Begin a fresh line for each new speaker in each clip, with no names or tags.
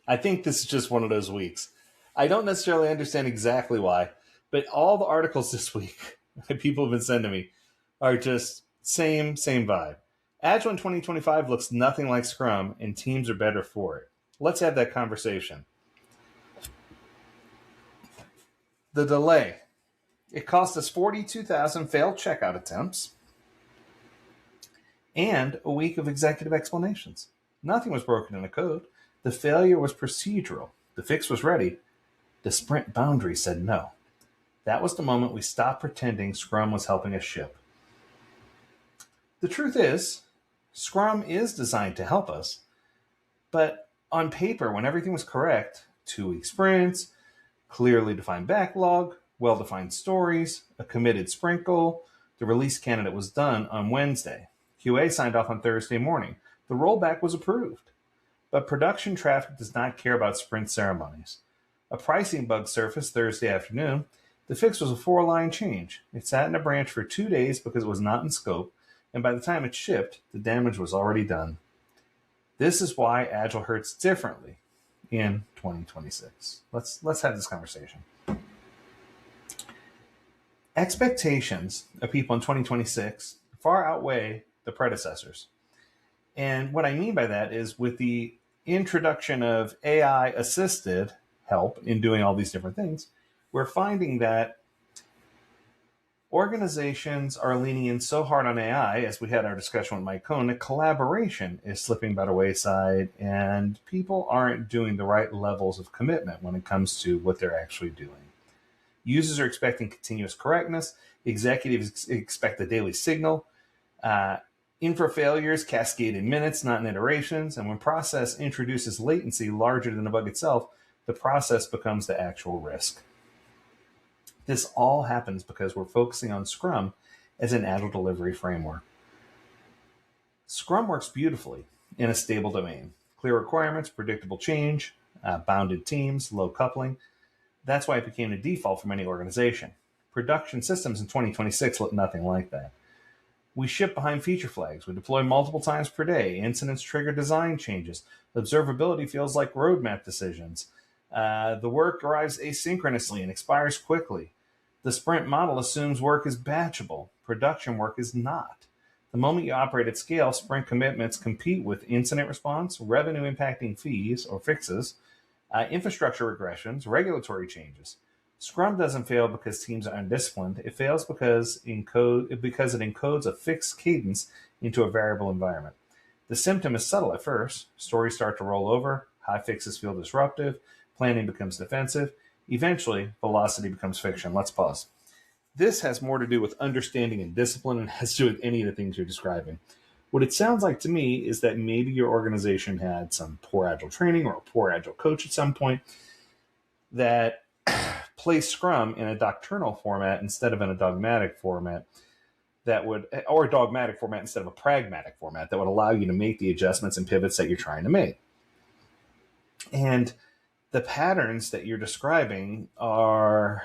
I think this is just one of those weeks. I don't necessarily understand exactly why, but all the articles this week that people have been sending me are just same vibe. Agile in 2025 looks nothing like Scrum, and teams are better for it. Let's have that conversation. The delay. It cost us 42,000 failed checkout attempts and a week of executive explanations. Nothing was broken in the code. The failure was procedural. The fix was ready. The sprint boundary said no. That was the moment we stopped pretending Scrum was helping us ship. The truth is, Scrum is designed to help us, but on paper, when everything was correct, 2-week sprints, clearly defined backlog, well-defined stories, a committed sprint goal, the release candidate was done on Wednesday. QA signed off on Thursday morning. The rollback was approved. But production traffic does not care about sprint ceremonies. A pricing bug surfaced Thursday afternoon. The fix was a 4-line change. It sat in a branch for 2 days because it was not in scope, and by the time it shipped, the damage was already done. This is why Agile hurts differently in 2026. Let's have this conversation. Expectations of people in 2026 far outweigh the predecessors. And what I mean by that is with the introduction of AI assisted help in doing all these different things, we're finding that organizations are leaning in so hard on AI, as we had our discussion with Mike Cohn, that collaboration is slipping by the wayside and people aren't doing the right levels of commitment when it comes to what they're actually doing. Users are expecting continuous correctness. Executives expect a daily signal. Infra failures cascade in minutes, not in iterations. And when process introduces latency larger than the bug itself, the process becomes the actual risk. This all happens because we're focusing on Scrum as an Agile delivery framework. Scrum works beautifully in a stable domain. Clear requirements, predictable change, bounded teams, low coupling. That's why it became the default for many organizations. Production systems in 2026 look nothing like that. We ship behind feature flags. We deploy multiple times per day. Incidents trigger design changes. Observability feels like roadmap decisions. The work arrives asynchronously and expires quickly. The sprint model assumes work is batchable. Production work is not. The moment you operate at scale, sprint commitments compete with incident response, revenue impacting fees or fixes, infrastructure regressions, regulatory changes. Scrum doesn't fail because teams are undisciplined. It fails because it encodes a fixed cadence into a variable environment. The symptom is subtle at first. Stories start to roll over. High fixes feel disruptive. Planning becomes defensive. Eventually, velocity becomes fiction. Let's pause. This has more to do with understanding and discipline and has to do with any of the things you're describing. What it sounds like to me is that maybe your organization had some poor Agile training or a poor Agile coach at some point that place Scrum in a doctrinal format instead of in a dogmatic format or a dogmatic format instead of a pragmatic format that would allow you to make the adjustments and pivots that you're trying to make. And the patterns that you're describing are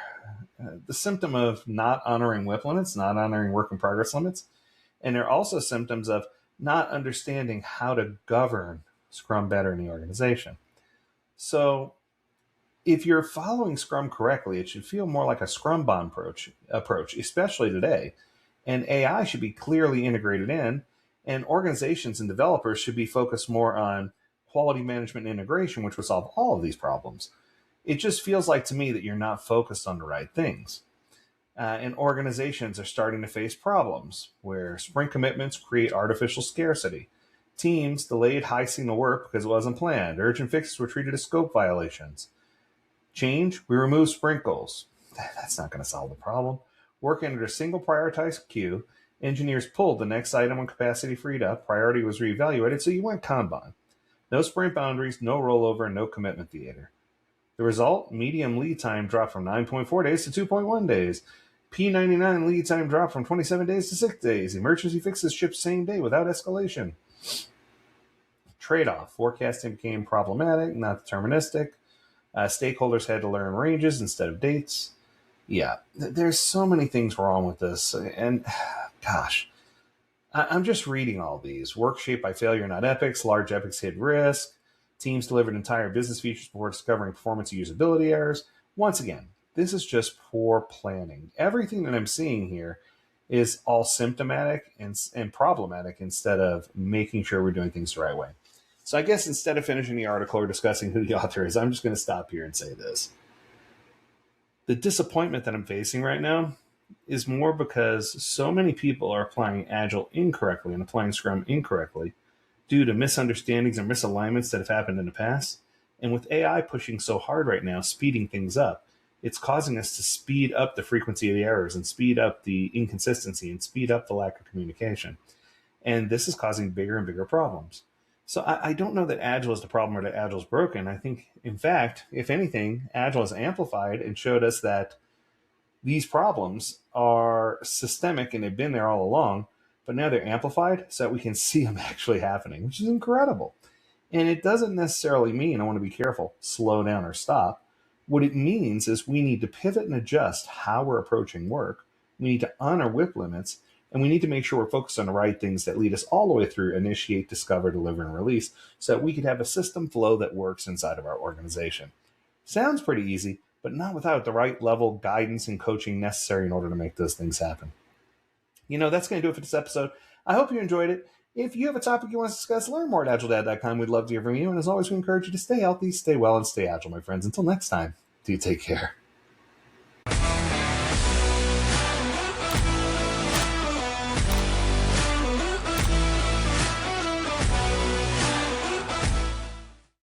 the symptom of not honoring WIP limits, not honoring work in progress limits, and they're also symptoms of not understanding how to govern Scrum better in the organization. So if you're following Scrum correctly, it should feel more like a Scrum bond approach, especially today. And AI should be clearly integrated in, and organizations and developers should be focused more on quality management and integration, which would solve all of these problems. It just feels like to me that you're not focused on the right things. And organizations are starting to face problems where sprint commitments create artificial scarcity. Teams delayed high signal work because it wasn't planned. Urgent fixes were treated as scope violations. Change, we remove sprint goals. That's not going to solve the problem. Working under a single prioritized queue, engineers pulled the next item when capacity freed up, priority was reevaluated, so you went Kanban. No sprint boundaries, no rollover, no commitment theater. The result, medium lead time dropped from 9.4 days to 2.1 days. P99 lead time dropped from 27 days to 6 days. Emergency fixes shipped same day without escalation. Trade-off, forecasting became problematic, not deterministic. Stakeholders had to learn ranges instead of dates. Yeah, there's so many things wrong with this. And gosh, I'm just reading all these. Work shaped by failure, not epics. Large epics hid risk. Teams delivered entire business features before discovering performance and usability errors. Once again, this is just poor planning. Everything that I'm seeing here is all symptomatic and problematic instead of making sure we're doing things the right way. So I guess instead of finishing the article or discussing who the author is, I'm just going to stop here and say this. The disappointment that I'm facing right now is more because so many people are applying Agile incorrectly and applying Scrum incorrectly due to misunderstandings and misalignments that have happened in the past. And with AI pushing so hard right now, speeding things up, it's causing us to speed up the frequency of the errors and speed up the inconsistency and speed up the lack of communication. And this is causing bigger and bigger problems. So I don't know that Agile is the problem or that Agile is broken. I think, in fact, if anything, Agile has amplified and showed us that these problems are systemic and they've been there all along, but now they're amplified so that we can see them actually happening, which is incredible. And it doesn't necessarily mean, I want to be careful, slow down or stop. What it means is we need to pivot and adjust how we're approaching work. We need to honor WIP limits, and we need to make sure we're focused on the right things that lead us all the way through initiate, discover, deliver, and release so that we can have a system flow that works inside of our organization. Sounds pretty easy, but not without the right level of guidance and coaching necessary in order to make those things happen. That's going to do it for this episode. I hope you enjoyed it. If you have a topic you want to discuss, learn more at AgileDad.com. We'd love to hear from you. And as always, we encourage you to stay healthy, stay well, and stay agile, my friends. Until next time, do take care.